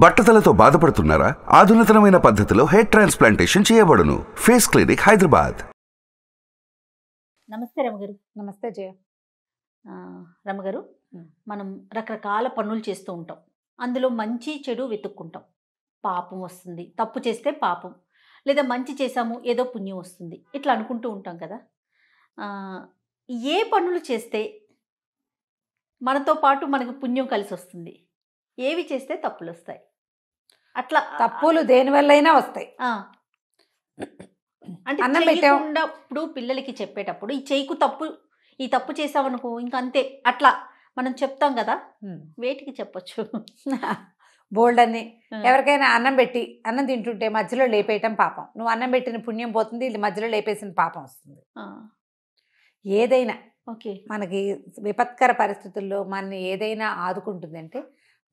బట్టతలతో బాధపడుతున్నారా? ఆధునితనమైన పద్ధతిలో hair transplantation చేయబడును. Face clinic, Hyderabad. నమస్తే రమగారు. నమస్తే జయ. రమగారు, మనం రకరకాల పనులు చేస్తూ ఉంటాం. అందులో మంచి చెడు వెతుక్కుంటాం. పాపం వస్తుంది, తప్పు చేస్తే పాపం, లేదా మంచి చేసాము ఏదో పుణ్యం వస్తుంది, ఇట్లా అనుకుంటూ ఉంటాం కదా. ఏ పనులు చేస్తే మనతో పాటు మనకు పుణ్యం కలిసి వస్తుంది, ఏవి చేస్తే తప్పులు వస్తాయి? అట్లా తప్పులు దేనివల్లైనా వస్తాయి. అంటే ఇప్పుడు పిల్లలకి చెప్పేటప్పుడు ఈ తప్పు చేసావనుకో ఇంక అంతే, అట్లా మనం చెప్తాం కదా. వేటికి చెప్పొచ్చు? బోల్డ్ అని. ఎవరికైనా అన్నం తింటుంటే మధ్యలో లేపేయటం పాపం. నువ్వు అన్నం పెట్టిన పుణ్యం పోతుంది, ఇది మధ్యలో లేపేసిన పాపం వస్తుంది. ఏదైనా ఓకే, మనకి విపత్కర పరిస్థితుల్లో మన ఏదైనా ఆదుకుంటుంది అంటే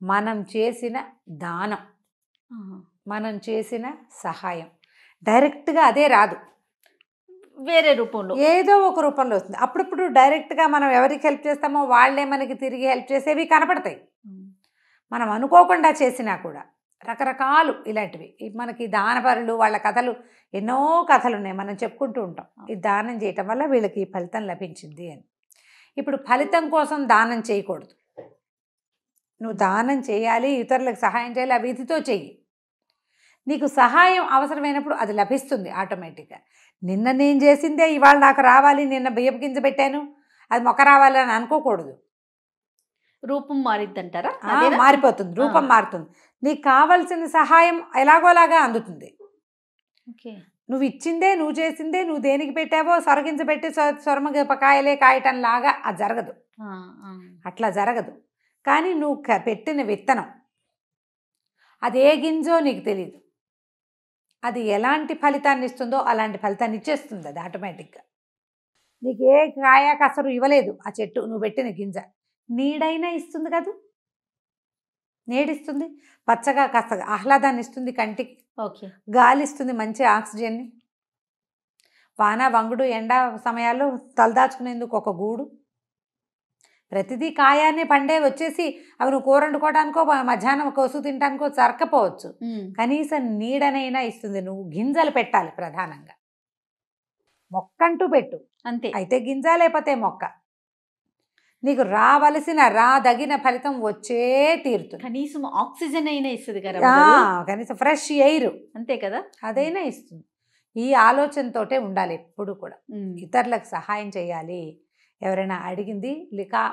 మనం చేసిన దానం, మనం చేసిన సహాయం. డైరెక్ట్గా అదే రాదు, వేరే రూపంలో ఏదో ఒక రూపంలో వస్తుంది. అప్పుడప్పుడు డైరెక్ట్గా మనం ఎవరికి హెల్ప్ చేస్తామో వాళ్ళే మనకి తిరిగి హెల్ప్ చేసేవి కనపడతాయి. మనం అనుకోకుండా చేసినా కూడా రకరకాలు ఇలాంటివి. మనకి దానపరులు వాళ్ళ కథలు, ఎన్నో కథలు ఉన్నాయి, మనం చెప్పుకుంటూ ఉంటాం. ఈ దానం చేయటం వల్ల వీళ్ళకి ఫలితం లభించింది అని. ఇప్పుడు ఫలితం కోసం దానం చేయకూడదు. నువ్వు దానం చేయాలి, ఇతరులకు సహాయం చేయాలి, ఆ విధితో చెయ్యి. నీకు సహాయం అవసరమైనప్పుడు అది లభిస్తుంది ఆటోమేటిక్గా. నిన్న నేను చేసిందే ఇవాళ నాకు రావాలి, నిన్న బియ్యపు గింజ పెట్టాను అది మొక్క రావాలి అని అనుకోకూడదు. రూపం మారిద్దంటారా? మారిపోతుంది, రూపం మారుతుంది. నీకు కావాల్సిన సహాయం ఎలాగోలాగా అందుతుంది. నువ్వు ఇచ్చిందే, నువ్వు చేసిందే, నువ్వు దేనికి పెట్టావో సొరగింజ పెట్టి సొరమకాయలే కాయటం లాగా అది జరగదు. అట్లా జరగదు. కానీ నువ్వు పెట్టిన విత్తనం అది ఏ గింజో నీకు తెలియదు, అది ఎలాంటి ఫలితాన్ని ఇస్తుందో అలాంటి ఫలితాన్ని ఇచ్చేస్తుంది అది ఆటోమేటిక్గా. నీకు ఏ కాయ కసరు ఇవ్వలేదు ఆ చెట్టు, నువ్వు పెట్టిన గింజ నీడైనా ఇస్తుంది కదా, నీడిస్తుంది, పచ్చగా కాస్త ఆహ్లాదాన్ని ఇస్తుంది కంటికి, ఓకే, గాలి ఇస్తుంది, మంచి ఆక్సిజన్ని. వాన వంగుడు ఎండ సమయాల్లో తలదాచుకునేందుకు ఒక గూడు. ప్రతిదీ కాయాన్ని పండే వచ్చేసి అవి నువ్వు కూర వండుకోవడానికో మధ్యాహ్నం కోసు తినడానికో సరకపోవచ్చు, కనీసం నీడనైనా ఇస్తుంది. నువ్వు గింజలు పెట్టాలి ప్రధానంగా, మొక్కంటూ పెట్టు అంతే. అయితే గింజ లేకపోతే మొక్క, నీకు రావలసిన రాదగిన ఫలితం వచ్చే తీరుతుంది. కనీసం ఆక్సిజన్ అయినా ఇస్తుంది కదా, కనీసం ఫ్రెష్ ఎయిర్ అంతే కదా, అదైనా ఇస్తుంది. ఈ ఆలోచనతోటే ఉండాలి ఎప్పుడు కూడా. ఇతరులకు సహాయం చేయాలి, ఎవరైనా అడిగింది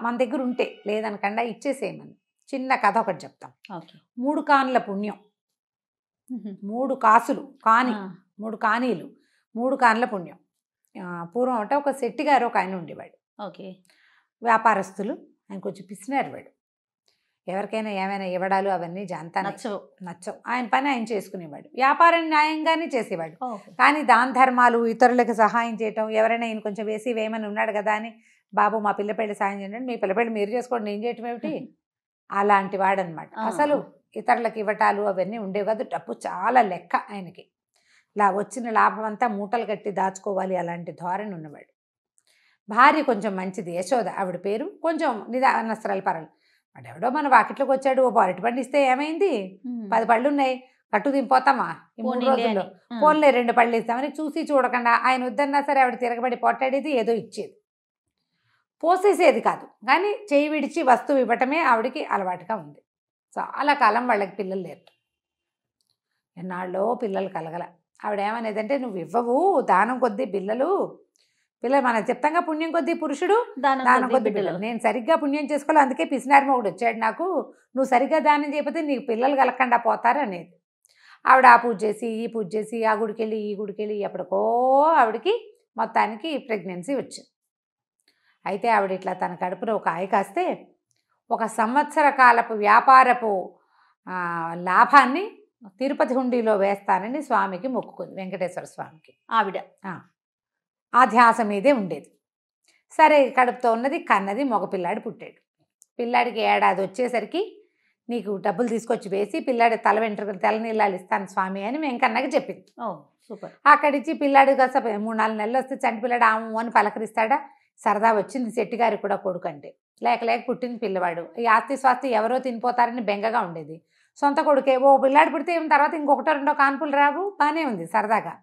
మన దగ్గర ఉంటే లేదనకుండా ఇచ్చేసేయమని. చిన్న కథ ఒకటి చెప్తాం. 3 కానుల పుణ్యం, 3 కాసులు కాని, 3 కానీలు, 3 కానుల పుణ్యం. పూర్వం అంటే ఒక శెట్టి గారు ఒక ఆయన ఉండేవాడు. ఓకే, వ్యాపారస్తులు, ఆయన కొంచెం పిసినారు వాడు. ఎవరికైనా ఏమైనా ఇవ్వడాలు అవన్నీ జాంతా నచ్చవు. ఆయన పని ఆయన చేసుకునేవాడు, వ్యాపారం న్యాయంగానే చేసేవాడు. కానీ దాన ధర్మాలు, ఇతరులకు సహాయం చేయటం, ఎవరైనా ఈయన కొంచెం వేయమని ఉన్నాడు కదా అని, బాబు మా పిల్లపెళ్ళి సాయం చేయండి, మీ పిల్లపెళ్ళి మీరు చేసుకోండి, నేను చేయటం ఏమిటి, అలాంటి వాడనమాట. అసలు ఇతరులకు ఇవ్వటాలు అవన్నీ ఉండేవి కాదు. డబ్బు చాలా లెక్క ఆయనకి, వచ్చిన లాభం అంతా మూటలు కట్టి దాచుకోవాలి, అలాంటి ధోరణి ఉన్నవాడు. భార్య కొంచెం మంచిది, యశోద ఆవిడ పేరు. కొంచెం నిదానస్త్రాలు పర్వాలేదు. వాడెవడో మన వాకిట్లోకి వచ్చాడు, ఓ అరటిపండు ఇస్తే ఏమైంది, 10 పళ్ళు ఉన్నాయి, కట్టు దింపోతామా ఈ 3 రోజుల్లో, పోన్లే 2 పళ్ళు ఇస్తామని చూసి చూడకుండా ఆయన వద్దన్నా సరే ఆవిడ తిరగబడి పొట్టాడేది, ఏదో ఇచ్చేది, పోసేసేది కాదు. కానీ చేయి విడిచి వస్తువు ఇవ్వటమే ఆవిడికి అలవాటుగా ఉంది. చాలా కాలం వాళ్ళకి పిల్లలు లేరు. ఎన్నాళ్ళో పిల్లలు కలగల. ఆవిడ ఏమనేదంటే, నువ్వు ఇవ్వవు, దానం కొద్దీ పిల్లలు మనం చెప్తాంగా, పుణ్యం కొద్దీ పురుషుడు దానం కొద్దీ పిల్లలు. నేను సరిగ్గా పుణ్యం చేసుకోవాలి, అందుకే పిసినారి మొగుడు వచ్చాడు నాకు, నువ్వు సరిగ్గా దానం చేయకపోతే నీకు పిల్లలు కలగకుండా పోతారు అనేది. ఆవిడ ఆ పూజ చేసి ఈ పూజ చేసి ఆ గుడికెళ్ళి ఈ గుడికెళ్ళి ఎప్పటికో ఆవిడకి మొత్తానికి ప్రెగ్నెన్సీ వచ్చింది. అయితే ఆవిడ ఇట్లా తన కడుపులో ఒక ఆయ కాస్తే 1 సంవత్సర కాలపు వ్యాపారపు లాభాన్ని తిరుపతి హుండీలో వేస్తానని స్వామికి మొక్కుకుంది, వెంకటేశ్వర స్వామికి. ఆవిడ ఆ ధ్యాస మీదే ఉండేది. సరే, కడుపుతో ఉన్నది, కన్నది, మగపిల్లాడు పుట్టాడు. పిల్లాడికి ఏడాది వచ్చేసరికి నీకు డబ్బులు తీసుకొచ్చి వేసి పిల్లాడి తల వెంట్రుకలు తెల్ల నీళ్ళాలు ఇస్తాను స్వామి అని వెంకన్నకి చెప్పింది. సూపర్. అక్కడిచ్చి పిల్లాడు కాస్త 3-4 నెలలు వస్తే చంటి పిల్లాడు ఆము అని పలకరిస్తాడా. సరదా వచ్చింది శెట్టి గారికి కూడా కొడుకు అంటే. లేక పుట్టింది పిల్లవాడు. ఈ ఆస్తి స్వాస్తి ఎవరో తినిపోతారని బెంగగా ఉండేది. సొంత కొడుకే. ఓ పిల్లాడు పుడితే ఏం తర్వాత ఇంకొకటో రెండో కాన్పులు రావు, బాగానే ఉంది సరదాగా.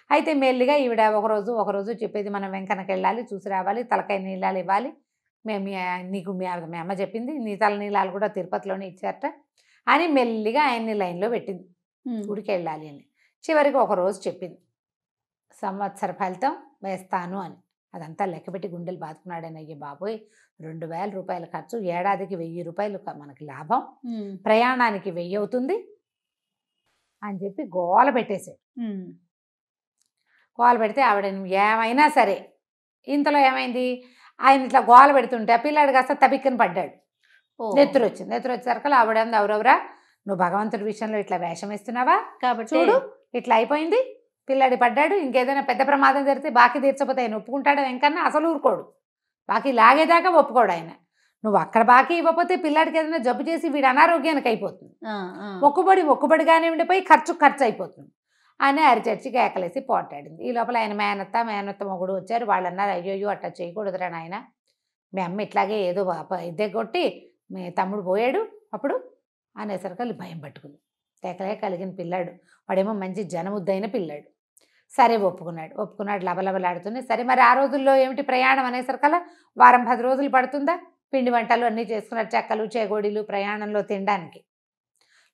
అయితే మెల్లిగా ఈవిడ ఒకరోజు చెప్పేది, మనం వెంకన్నకి వెళ్ళాలి, చూసి రావాలి, తలకాయ నీళ్ళాలు ఇవ్వాలి, మేము నీకు మీ అమ్మ చెప్పింది, నీ తల నీళ్ళాలు కూడా తిరుపతిలోనే ఇచ్చారట అని మెల్లిగా ఆయన్ని లైన్లో పెట్టింది, గుడికి వెళ్ళాలి అని. చివరికి ఒకరోజు చెప్పింది, సంవత్సర ఫలితం వేస్తాను అని. అదంతా లెక్కపెట్టి గుండెలు బాదుకున్నాడని, అయ్యే బాబోయ్ 2000 రూపాయల ఖర్చు, ఏడాదికి 1000 రూపాయలు మనకి లాభం, ప్రయాణానికి 1000 అవుతుంది అని చెప్పి గోల పెట్టేశాడు. గోల పెడితే ఆవిడ ఏమైనా సరే, ఇంతలో ఏమైంది, ఆయన ఇట్లా గోల పెడుతుంటే ఆ పిల్లాడు కాస్త తబిక్కని పడ్డాడు, నెత్తురు వచ్చేసరికి ఆవిడ ఎవరెవరా, నువ్వు భగవంతుడి విషయంలో ఇట్లా వేషం వేస్తున్నావా, కాబట్టి చూడు ఇట్లా అయిపోయింది, పిల్లాడి పడ్డాడు, ఇంకేదైనా పెద్ద ప్రమాదం జరిగితే బాకీ తీర్చపోతే ఆయన ఒప్పుకుంటాడు వెంకన్న, అసలు ఊరుకోడు, బాకీ లాగేదాకా ఒప్పుకోడు ఆయన. నువ్వు అక్కడ బాకీ ఇవ్వకపోతే పిల్లాడికి ఏదైనా జబ్బు చేసి వీడు అనారోగ్యానికి అయిపోతుంది, మొక్కుబడిగానే ఉండిపోయి ఖర్చు అయిపోతుంది అని అరిచర్చి కేకలేసి పోటాడింది. ఈ లోపల ఆయన మేనత్త మొగుడు వచ్చారు. వాళ్ళు అన్నారు, అయ్యో అట్లా చేయకూడదురా నాయన, మీ అమ్మ ఇట్లాగే ఏదో ఇద్దే కొట్టి మీ తమ్ముడు పోయాడు అప్పుడు అనేసరికి భయం పట్టుకుంది. కేకలే కలిగిన పిల్లాడు, వాడేమో మంచి జనముద్దైన పిల్లాడు. సరే ఒప్పుకున్నాడు లబలబలాడుతుంది. సరే మరి ఆ రోజుల్లో ఏమిటి ప్రయాణం అనేసరికల్లా వారం 10 రోజులు పడుతుందా, పిండి వంటలు అన్నీ చేసుకున్నారు, చెక్కలు చేగోడీలు ప్రయాణంలో తినడానికి,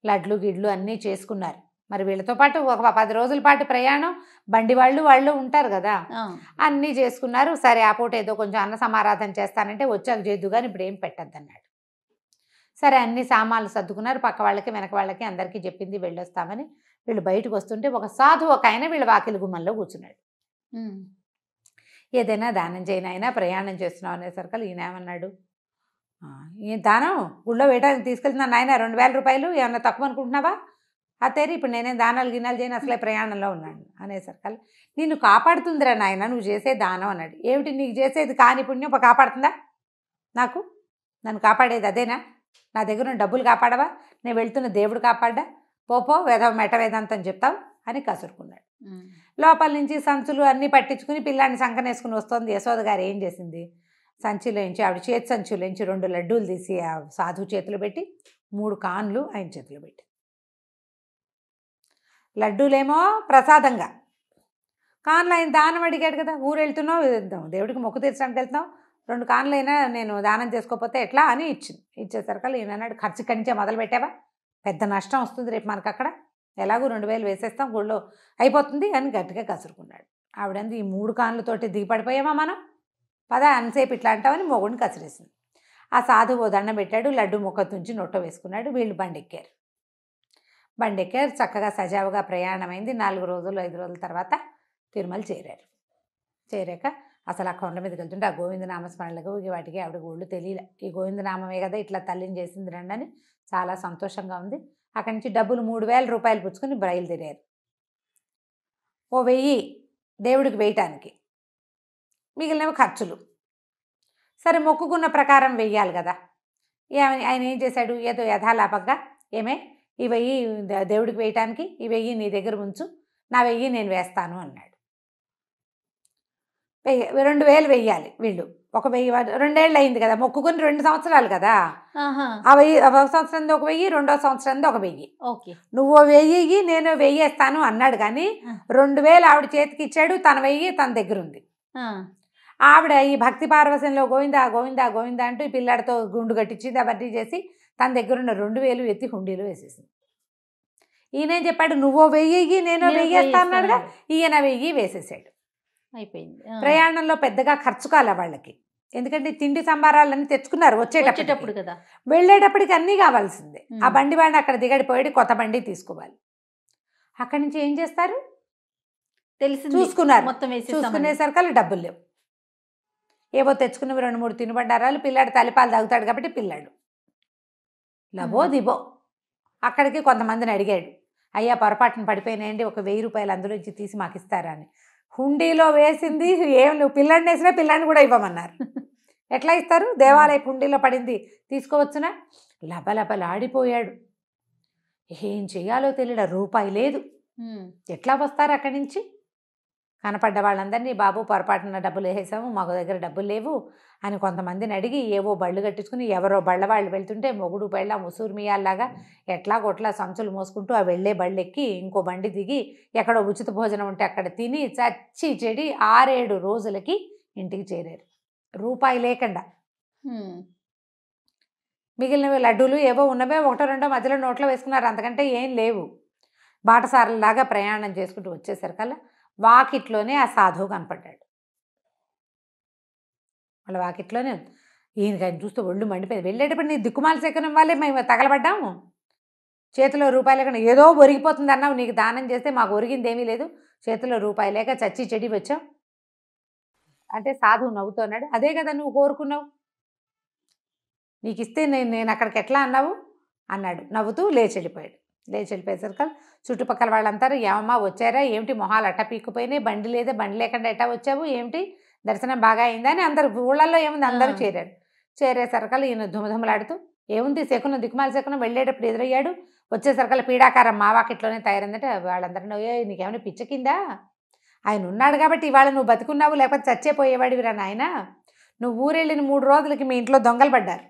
లడ్లు గిడ్లు అన్నీ చేసుకున్నారు. మరి వీళ్ళతో పాటు ఒక 10 రోజుల పాటు ప్రయాణం, బండి వాళ్ళు ఉంటారు కదా, అన్నీ చేసుకున్నారు. సరే ఆ పూట ఏదో కొంచెం అన్న సమారాధన చేస్తానంటే వచ్చాక చేద్దు కానీ ఇప్పుడు ఏం పెట్టద్దన్నాడు. సరే అన్ని సామాన్లు సర్దుకున్నారు, పక్క వాళ్ళకి వెనక వాళ్ళకి అందరికీ చెప్పింది వెళ్ళొస్తామని. వీళ్ళు బయటకు వస్తుంటే ఒక సాధువు ఒక ఆయన వీళ్ళ వాకిలి గుమ్మంలో కూర్చున్నాడు. ఏదైనా దానం చేయనైనా ప్రయాణం చేస్తున్నావు అనేసరికి ఈయన ఏమన్నాడు, ఈ దానం గుళ్ళో వేయడానికి తీసుకెళ్తున్నాను నాయన, 2000 రూపాయలు ఏమన్నా తక్కువ అనుకుంటున్నావా, అతేరి ఇప్పుడు నేనేం దానాలు గినాలు చేయను, అసలే ప్రయాణంలో ఉన్నాను అనేసరికి నిన్ను కాపాడుతుందిరా నాయన నువ్వు చేసే దానం అన్నాడు. ఏమిటి నీకు చేసేది కాని పుణ్యం కాపాడుతుందా, నన్ను కాపాడేది అదేనా, నా దగ్గర డబ్బులు కాపాడవా, నేను వెళ్తున్న దేవుడు కాపాడ్డా, పోపో మెట వేదాంతం చెప్తావు అని కసురుకున్నాడు. లోపల నుంచి సంచులు అన్నీ పట్టించుకుని పిల్లాన్ని సంకనేసుకుని వస్తుంది. యశోద గారు ఏం చేసింది, సంచిలోంచి ఆవిడ చేతి సంచులోంచి 2 లడ్డూలు తీసి ఆ సాధువు చేతులు పెట్టి 3 కాన్లు ఆయన చేతిలో పెట్టి, లడ్డూలేమో ప్రసాదంగా, కాన్లు ఆయన దానం అడిగాడు కదా, ఊరు వెళ్తున్నావు దేవుడికి మొక్కు తీర్చడానికి వెళ్తున్నావు, 2 కాన్లైనా నేను దానం చేసుకోకపోతే ఎట్లా అని ఇచ్చేసరికి ఈయన అన్నాడు, ఖర్చు కంచే మొదలు పెట్టావా, పెద్ద నష్టం వస్తుంది రేపు మనకు, అక్కడ ఎలాగూ 2000 వేసేస్తాం, గుళ్ళో అయిపోతుంది అని గట్టిగా కసురుకున్నాడు. ఆవిడంది, ఈ 3 కాన్లతోటి దిగిపడిపోయామా మనం, పద అంతసేపు ఇట్లా అంటామని మొగుడిని కసిరేసింది. ఆ సాధువు దండం పెట్టాడు, లడ్డు ముక్క తుంచి నొట్ట వేసుకున్నాడు. వీళ్ళు బండెక్కారు. చక్కగా సజావుగా ప్రయాణమైంది. 4 రోజులు 5 రోజుల తర్వాత తిరుమల చేరాక అసలు ఆ కొండ మీదకి వెళ్తుంటే ఆ గోవిందనామస్మరణలకు వాటికి ఆవిడ ఒళ్ళు తెలియలే, ఈ గోవిందనామమే కదా ఇట్లా తల్లిని చేసింది రండి అని చాలా సంతోషంగా ఉంది. అక్కడి నుంచి డబ్బులు 3000 రూపాయలు పుచ్చుకొని బయలుదేరారు. ఓ 1000 దేవుడికి వేయటానికి, మిగిలినవి ఖర్చులు. సరే మొక్కుకున్న ప్రకారం వెయ్యాలి కదా, ఆయన ఏం చేశాడు, ఏదో యథాలాపంగా ఏమే ఈ 1000 దేవుడికి వేయటానికి, ఈ 1000 నీ దగ్గర ఉంచు, నా 1000 నేను వేస్తాను అన్నాడు. 2000 వెయ్యాలి వీళ్ళు, ఒక 1000 2 ఏళ్ళు అయింది కదా, మొక్కుకుని 2 సంవత్సరాలు కదా, ఆ 1000 ఒక సంవత్సరం 1000, 2వ సంవత్సరం 1000. ఓకే, నువ్వు 1000 నేను 1000 వేస్తాను అన్నాడు కానీ 2000 ఆవిడ చేతికి ఇచ్చాడు, తన 1000 తన దగ్గర ఉంది. ఆవిడ ఈ భక్తి పార్వశంలో గోవిందా గోవిందా గోవిందా అంటూ ఈ పిల్లాడితో గుండు కట్టించింది, అవన్నీ చేసి తన దగ్గర ఉన్న 2000 ఎత్తి హుండీలో వేసేసింది. ఈయనేం చెప్పాడు, నువ్వు 1000 నేను 1000 వేస్తా అన్నాడుగా, ఈయన 1000 వేసేసాడు. అయిపోయింది. ప్రయాణంలో పెద్దగా ఖర్చు కాలే వాళ్ళకి, ఎందుకంటే తిండి సంబారాలన్నీ తెచ్చుకున్నారు వచ్చేటప్పుడు కదా, వెళ్ళేటప్పటికి అన్నీ కావాల్సిందే. ఆ బండి వాడిని అక్కడ దిగడిపోయి కొత్త బండి తీసుకోవాలి. అక్కడి నుంచి ఏం చేస్తారు తెలిసి చూసుకున్నారు, మొత్తం చూసుకునేసరికి డబ్బులు లేవు. ఏవో తెచ్చుకున్నవి 2-3 తినుబండారాలు, పిల్లాడు తల్లిపాలు తాగుతాడు కాబట్టి పిల్లాడు లబో దిబో. అక్కడికి కొంతమందిని అడిగాడు, అయ్యా పొరపాటున పడిపోయినాయండి, ఒక 1000 రూపాయలు అందులో ఇచ్చి తీసి మాకు ఇస్తారా అని. హుండీలో వేసింది ఏం నువ్వు పిల్లాడిని వేసినా పిల్లాడిని కూడా ఇవ్వమన్నారు. ఎట్లా ఇస్తారు, దేవాలయ హుండీలో పడింది తీసుకోవచ్చునా. లబలబలాడిపోయాడు, ఏం చెయ్యాలో తెలియదు, రూపాయి లేదు, ఎట్లా వస్తారు అక్కడి నుంచి. కనపడ్డ వాళ్ళందరినీ బాబు పొరపాటున డబ్బులు వేసేసాము, మాకు దగ్గర డబ్బులు లేవు అని కొంతమందిని అడిగి ఏవో బళ్ళు కట్టించుకుని ఎవరో బళ్ళ వాళ్ళు వెళ్తుంటే మొగుడు పెళ్ళ ముసూర్మియాల్లాగా ఎట్లా కొట్లా సంచులు మోసుకుంటూ ఆ వెళ్ళే బళ్ళు ఎక్కి ఇంకో బండి దిగి ఎక్కడో ఉచిత భోజనం ఉంటే అక్కడ తిని చచ్చి చెడి 6-7 రోజులకి ఇంటికి చేరారు, రూపాయి లేకుండా. మిగిలినవి లడ్డూలు ఏవో ఉన్నవే 1-2 మధ్యలో నోట్లో వేసుకున్నారు, అంతకంటే ఏం లేవు. బాటసారులాగా ప్రయాణం చేసుకుంటూ వచ్చేసరికల్లా వాకిట్లోనే ఆ సాధువు కనపడ్డాడు. వాళ్ళ వాకిట్లోనే ఈయనకి ఆయన చూస్తే ఒళ్ళు మండిపోయింది. వెళ్ళేటప్పుడు నీ దిక్కుమాల శకునం వాళ్ళే మేము తగలబడ్డాము, చేతిలో రూపాయలు లేకుండా ఏదో ఒరిగిపోతుంది అన్నావు, నీకు దానం చేస్తే మాకు ఒరిగింది ఏమీ లేదు, చేతిలో రూపాయి లేక చచ్చి చెడి వచ్చావు అంటే సాధువు నవ్వుతున్నాడు. అదే కదా నువ్వు కోరుకున్నావు, నీకు ఇస్తే నేను అక్కడికి ఎట్లా అన్నావు అన్నాడు. నవ్వుతూ లేచి వెళ్ళిపోయేసరికి చుట్టుపక్కల వాళ్ళంతా ఏమమ్మా వచ్చారా ఏమిటి, మొహాలు అట్ట పీక్కుపోయినాయి, బండి లేదా, బండి లేకుండా ఎట్టా వచ్చావు ఏమిటి, దర్శనం బాగా అయిందా అని అందరు ఊళ్ళల్లో ఏముంది అందరూ చేరేసరికల్ ఈయన ధుమధుమలాడుతూ ఏముంది శకునం దిక్కుమాల శకునం వెళ్ళేటప్పుడు ఎదురయ్యాడు, వచ్చేసరికల్ పీడాకారం మా వాకిట్లోనే తయారైందంటే వాళ్ళందరూ నీకేమైనా పిచ్చకిందా, ఆయన ఉన్నాడు కాబట్టి ఇవాళ నువ్వు బతుకున్నావు, లేకపోతే చచ్చేపోయేవాడివిరా నాయన, నువ్వు ఊరెళ్ళిన 3 రోజులకి మీ ఇంట్లో దొంగలు పడ్డారు,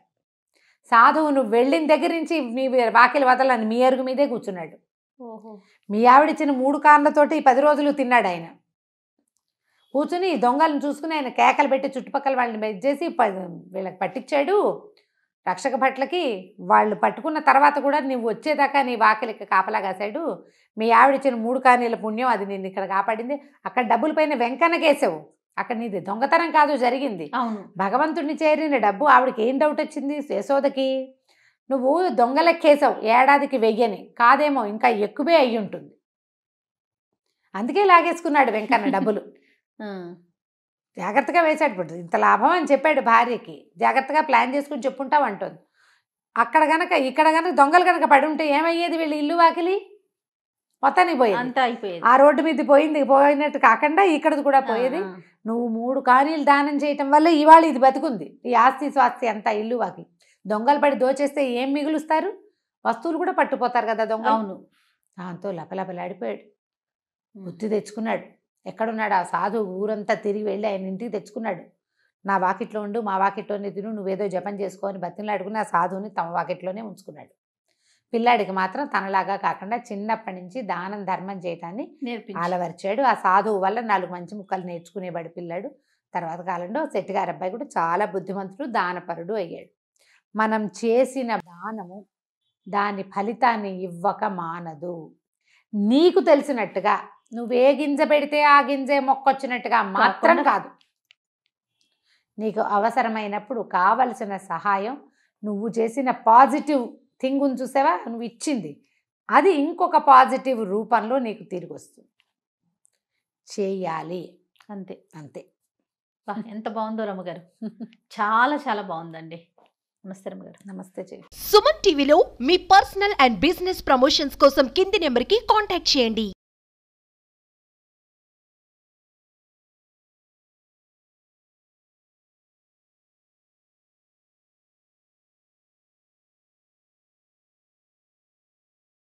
సాధువు నువ్వు వెళ్ళిన దగ్గర నుంచి మీ వాకిలి వదలని మీ అరుగు మీదే కూర్చున్నాడు, మీ ఆవిడిచ్చిన 3 కార్లతోటి 10 రోజులు తిన్నాడు ఆయన, కూర్చుని దొంగలను చూసుకుని ఆయన కేకలు పెట్టి చుట్టుపక్కల వాళ్ళని బెజ్జేసి వీళ్ళకి పట్టించాడు రక్షక భట్లకి. వాళ్ళు పట్టుకున్న తర్వాత కూడా నువ్వు వచ్చేదాకా నీ వాకిలికి కాపలా కాశాడు, మీ ఆవిడిచ్చిన 3 కానీల పుణ్యం అది నిన్ను ఇక్కడ కాపాడింది, అక్కడ డబ్బుల పైన వెంకన్నకేసావు, అక్కడ నీది దొంగతనం కాదు జరిగింది, భగవంతుడిని చేరిన డబ్బు. ఆవిడకి ఏం డౌట్ వచ్చింది యశోదకి, నువ్వు దొంగలెక్కేసావు, ఏడాదికి 1000 కాదేమో ఇంకా ఎక్కువే అయ్యి ఉంటుంది, అందుకే లాగేసుకున్నాడు వెంకన్న డబ్బులు. జాగ్రత్తగా వేసాడు, ఇంత లాభం అని చెప్పాడు భార్యకి, జాగ్రత్తగా ప్లాన్ చేసుకుని చెప్పుంటావు అంటుంది. అక్కడ గనక ఇక్కడ గనక దొంగలు కనుక పడి ఉంటే ఏమయ్యేది, వీళ్ళు ఇల్లు వాకిలి మొత్తానికి పోయేది, ఆ రోడ్డు మీద పోయినట్టు కాకుండా ఇక్కడది కూడా పోయేది. నువ్వు 3 కానీలు దానం చేయటం వల్ల ఇవాళ ఇది బతుకుంది, ఈ ఆస్తి స్వాస్తి అంతా ఇల్లు వాకి. దొంగలు పడి దోచేస్తే ఏం మిగులుస్తారు, వస్తువులు కూడా పట్టుపోతారు కదా దొంగలు. దాంతో లపలపలాడిపోయాడు, బుద్ధి తెచ్చుకున్నాడు. ఎక్కడున్నాడు ఆ సాధువు, ఊరంతా తిరిగి వెళ్ళి ఆయన ఇంటికి తెచ్చుకున్నాడు. నా వాకిట్లో ఉండు, మా వాకిట్లోనే తిను, నువ్వేదో జపం చేసుకోని బతిలాడుకుని ఆ సాధువుని తమ వాకిట్లోనే ఉంచుకున్నాడు. పిల్లాడికి మాత్రం తనలాగా కాకుండా చిన్నప్పటి నుంచి దానం ధర్మం చేయటాన్ని అలవర్చాడు. ఆ సాధువు వల్ల 4 మంచి ముక్కలు నేర్చుకునేవాడు పిల్లాడు. తర్వాత కాలంలో శెట్టిగారి అబ్బాయి కూడా చాలా బుద్ధిమంతుడు, దానపరుడు అయ్యాడు. మనం చేసిన దానము దాని ఫలితాన్ని ఇవ్వక మానదు. నీకు తెలిసినట్టుగా నువ్వే గింజ పెడితే ఆ గింజే మొక్కొచ్చినట్టుగా మాత్రం కాదు, నీకు అవసరమైనప్పుడు కావలసిన సహాయం, నువ్వు చేసిన పాజిటివ్ థింగ్ చూసావా, నువ్వు ఇచ్చింది అది ఇంకొక పాజిటివ్ రూపంలో నీకు తిరిగి వస్తుంది, చేయాలి అంతే. అంతే. ఎంత బాగుందో రమ్మగారు, చాలా చాలా బాగుందండి. నమస్తే రమ్మగారు. నమస్తే. సుమన్ టీవీలో మీ పర్సనల్ అండ్ బిజినెస్ ప్రమోషన్స్ కోసం కింది నెంబర్కి కాంటాక్ట్ చేయండి.